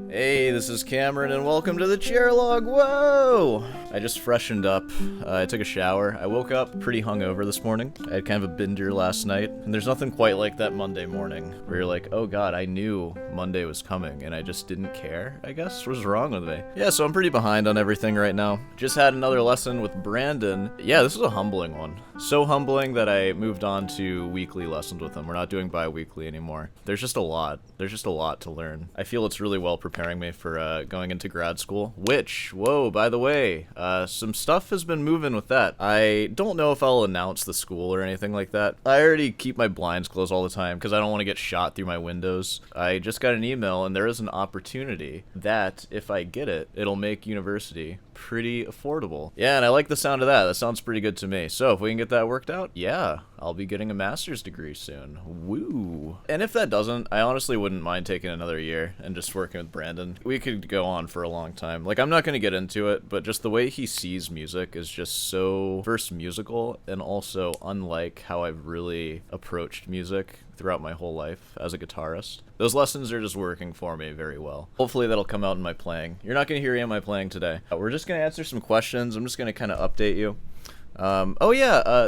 Hey, this is Cameron, and welcome to the chair log. Whoa! I just freshened up. I took a shower. I woke up pretty hungover this morning. I had kind of a bender last night, and there's nothing quite like that Monday morning where you're like, oh god, I knew Monday was coming, and I just didn't care, I guess? What was wrong with me? Yeah, so I'm pretty behind on everything right now. Just had another lesson with Brandon. Yeah, this was a humbling one. So humbling that I moved on to weekly lessons with him. We're not doing bi-weekly anymore. There's just a lot. There's just a lot to learn. I feel it's really well preparing me for going into grad school, which, whoa, by the way, some stuff has been moving with that. I don't know if I'll announce the school or anything like that. I already keep my blinds closed all the time because I don't want to get shot through my windows. I just got an email and there is an opportunity that if I get it, it'll make university pretty affordable. Yeah, and I like the sound of that. That sounds pretty good to me. So if we can get that worked out, yeah, I'll be getting a master's degree soon. Woo. And if that doesn't, I honestly wouldn't mind taking another year and just working with Brandon. We could go on for a long time. Like, I'm not going to get into it, but just the way he sees music is just so, first, musical, and also unlike how I've really approached music throughout my whole life as a guitarist. Those lessons are just working for me very well. Hopefully that'll come out in my playing. You're not going to hear any of my playing today. We're just going to answer some questions. I'm just going to kind of update you.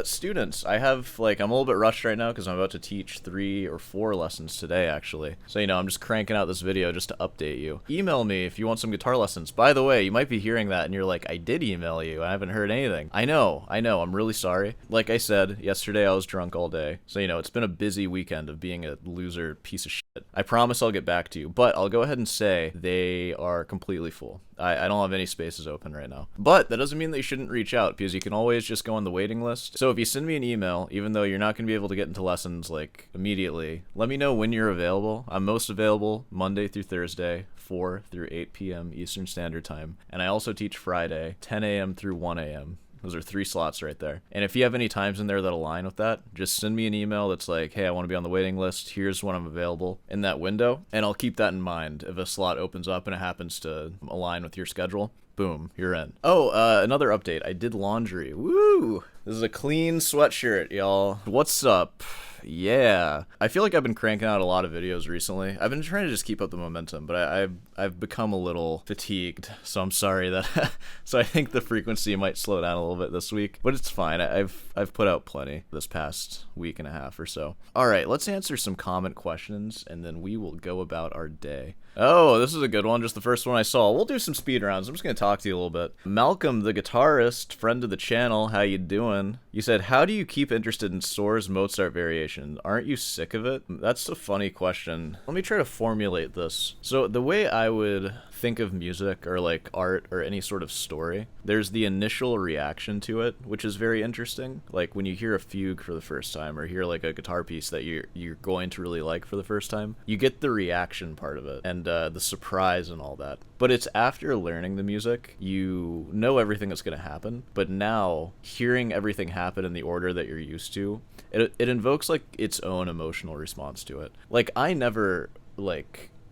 Students, I'm a little bit rushed right now because I'm about to teach 3 or 4 lessons today, actually. So, I'm just cranking out this video just to update you. Email me if you want some guitar lessons. By the way, you might be hearing that and you're like, I did email you. I haven't heard anything. I know. I'm really sorry. Like I said, yesterday I was drunk all day. So, it's been a busy weekend of being a loser piece of shit. I promise I'll get back to you, but I'll go ahead and say they are completely full. I don't have any spaces open right now. But that doesn't mean that you shouldn't reach out, because you can always just go on the waiting list. So if you send me an email, even though you're not going to be able to get into lessons immediately, let me know when you're available. I'm most available Monday through Thursday, 4 through 8 p.m. Eastern Standard Time. And I also teach Friday, 10 a.m. through 1 a.m. Those are 3 slots right there. And if you have any times in there that align with that, just send me an email that's like, hey, I want to be on the waiting list. Here's when I'm available in that window. And I'll keep that in mind if a slot opens up and it happens to align with your schedule. Boom, you're in. Oh, another update. I did laundry. Woo! This is a clean sweatshirt, y'all. What's up? Yeah. I feel like I've been cranking out a lot of videos recently. I've been trying to just keep up the momentum, but I've become a little fatigued, so I'm sorry that so I think the frequency might slow down a little bit this week, but it's fine. I've put out plenty this past week and a half or so. All right, let's answer some comment questions and then we will go about our day. Oh, this is a good one. Just the first one I saw. We'll do some speed rounds. I'm just going to talk to you a little bit. Malcolm, the guitarist, friend of the channel, how you doing? You said, how do you keep interested in Soares Mozart variation? Aren't you sick of it? That's a funny question. Let me try to formulate this. So the way I would think of music or art or any sort of story, there's the initial reaction to it, which is very interesting. Like when you hear a fugue for the first time or hear a guitar piece that you're going to really like for the first time, you get the reaction part of it and the surprise and all that. But it's after learning the music, you know everything that's going to happen, but now hearing everything happen in the order that you're used to, it invokes its own emotional response to it. I never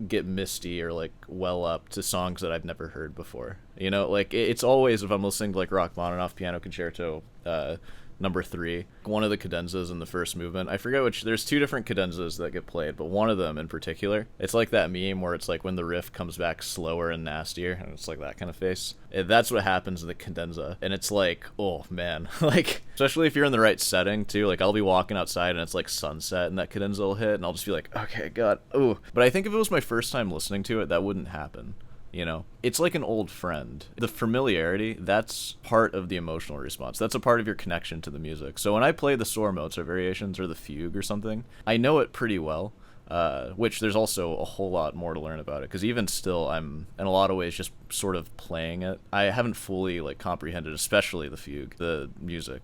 get misty or well up to songs that I've never heard before. It's always, if I'm listening to Rachmaninoff Piano Concerto number 3, one of the cadenzas in the first movement, I forget which, there's 2 different cadenzas that get played, but one of them in particular, it's like that meme where it's when the riff comes back slower and nastier, and it's that kind of face. That's what happens in the cadenza, and it's oh man, especially if you're in the right setting too. I'll be walking outside and it's sunset and that cadenza will hit and I'll just be okay, god, ooh. But I think if it was my first time listening to it, that wouldn't happen. It's like an old friend. The familiarity, that's part of the emotional response. That's a part of your connection to the music. So when I play the Soares Mozart variations or the fugue or something, I know it pretty well, which there's also a whole lot more to learn about it, because even still, I'm, in a lot of ways, just sort of playing it. I haven't fully, comprehended, especially the fugue, the music,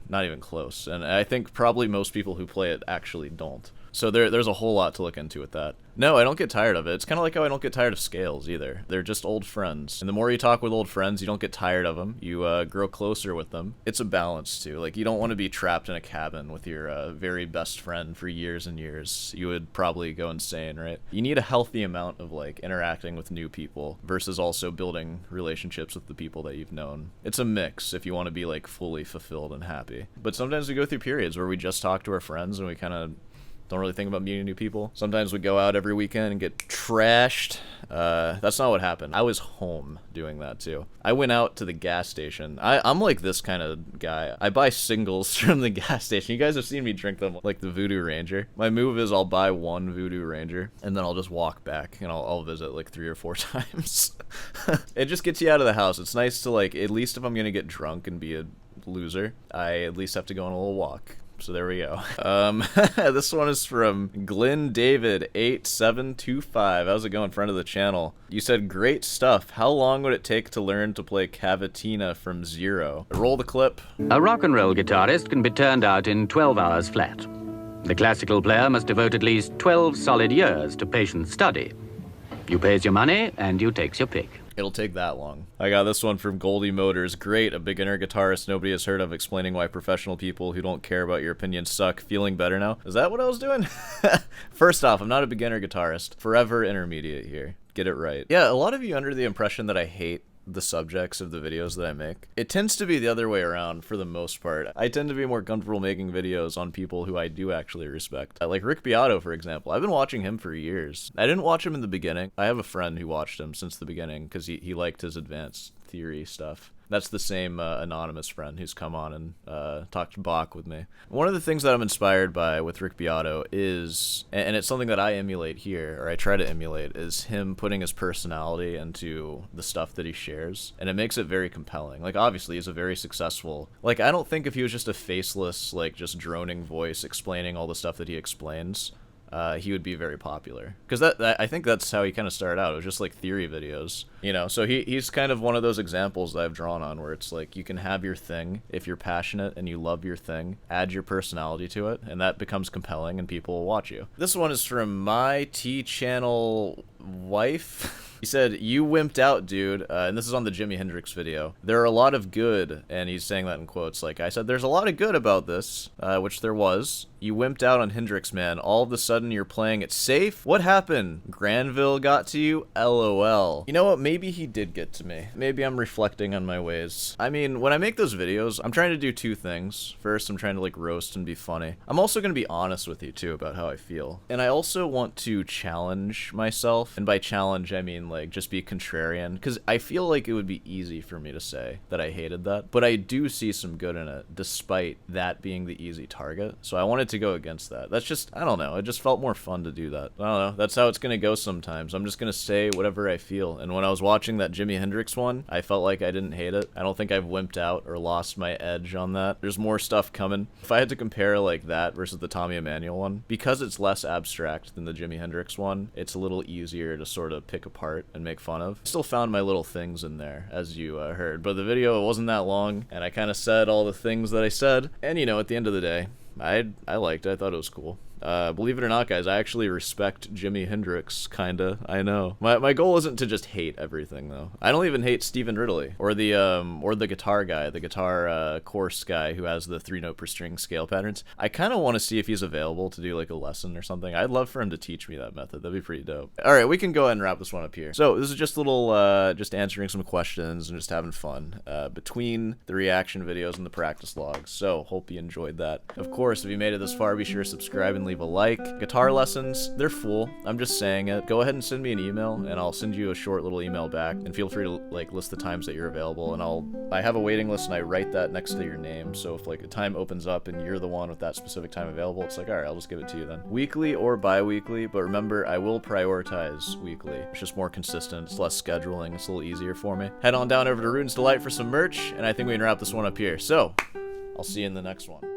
not even close. And I think probably most people who play it actually don't. So there's a whole lot to look into with that. No, I don't get tired of it. It's kind of like how I don't get tired of scales either. They're just old friends. And the more you talk with old friends, you don't get tired of them. You grow closer with them. It's a balance too. You don't want to be trapped in a cabin with your very best friend for years and years. You would probably go insane, right? You need a healthy amount of interacting with new people versus also building relationships with the people that you've known. It's a mix if you want to be fully fulfilled and happy. But sometimes we go through periods where we just talk to our friends and we kind of Don't really think about meeting new people. Sometimes we go out every weekend and get trashed. That's not what happened. I was home doing that too. I went out to the gas station. I'm like this kind of guy. I buy singles from the gas station. You guys have seen me drink them like the Voodoo Ranger. My move is I'll buy one Voodoo Ranger and then I'll just walk back and I'll visit like 3 or 4 times. It just gets you out of the house. It's nice to like, at least if I'm gonna get drunk and be a loser, I at least have to go on a little walk. So there we go. This one is from Glenn David 8725. How's it going, friend of the channel? You said great stuff. How long would it take to learn to play Cavatina from zero? Roll the clip. A rock and roll guitarist can be turned out in 12 hours flat. The classical player must devote at least 12 solid years to patient study. You pays your money and you takes your pick. It'll take that long. I got this one from Goldie Motors. Great, a beginner guitarist nobody has heard of explaining why professional people who don't care about your opinion suck. Feeling better now? Is that what I was doing? First off, I'm not a beginner guitarist. Forever intermediate here. Get it right. Yeah, a lot of you under the impression that I hate the subjects of the videos that I make. It tends to be the other way around for the most part. I tend to be more comfortable making videos on people who I do actually respect. Like Rick Beato, for example. I've been watching him for years. I didn't watch him in the beginning. I have a friend who watched him since the beginning because he liked his advanced theory stuff. That's the same anonymous friend who's come on and talked Bach with me. One of the things that I'm inspired by with Rick Beato is, and it's something that I emulate here, or I try to emulate, is him putting his personality into the stuff that he shares. And it makes it very compelling. Like, obviously, he's a very successful... Like, I don't think if he was just a faceless, like, just droning voice explaining all the stuff that he explains, he would be very popular. Because I think that's how he kind of started out. It was just like theory videos, you know? So he's kind of one of those examples that I've drawn on where it's like you can have your thing if you're passionate and you love your thing, add your personality to it, and that becomes compelling and people will watch you. This one is from my T-channel wife. He said, you wimped out, dude. And this is on the Jimi Hendrix video. There are a lot of good, and he's saying that in quotes. Like I said, there's a lot of good about this, which there was. You wimped out on Hendrix, man. All of a sudden, you're playing it safe? What happened? Granville got to you? LOL. You know what? Maybe he did get to me. Maybe I'm reflecting on my ways. I mean, when I make those videos, I'm trying to do 2 things. First, I'm trying to, like, roast and be funny. I'm also going to be honest with you, too, about how I feel. And I also want to challenge myself. And by challenge, I mean, like, just be contrarian. Because I feel like it would be easy for me to say that I hated that. But I do see some good in it, despite that being the easy target. So I wanted to go against that. That's just, I don't know, it just felt more fun to do that. I don't know, that's how it's gonna go sometimes. I'm just gonna say whatever I feel. And when I was watching that Jimi Hendrix one, I felt like I didn't hate it. I don't think I've wimped out or lost my edge on that. There's more stuff coming. If I had to compare like that versus the Tommy Emmanuel one, because it's less abstract than the Jimi Hendrix one, it's a little easier to sort of pick apart and make fun of. I still found my little things in there, as you heard, but the video wasn't that long, and I kind of said all the things that I said, and you know, at the end of the day, I liked it. I thought it was cool. Believe it or not, guys, I actually respect Jimi Hendrix, kinda. I know. My goal isn't to just hate everything, though. I don't even hate Stephen Ridley, or the guitar guy, the guitar course guy who has the 3-note per string scale patterns. I kind of want to see if he's available to do like a lesson or something. I'd love for him to teach me that method. That'd be pretty dope. All right, we can go ahead and wrap this one up here. So this is just a little, just answering some questions and just having fun between the reaction videos and the practice logs. So hope you enjoyed that. Of course, if you made it this far, be sure to subscribe and leave a like. Guitar lessons, they're full. I'm just saying it. Go ahead and send me an email and I'll send you a short little email back, and feel free to like list the times that you're available, and I have a waiting list and I write that next to your name. So if like a time opens up and you're the one with that specific time available, it's like, all right, I'll just give it to you then. Weekly or bi-weekly, but remember, I will prioritize weekly. It's just more consistent. It's less scheduling. It's a little easier for me. Head on down over to Ruden's Delight for some merch, and I think we can wrap this one up here. So I'll see you in the next one.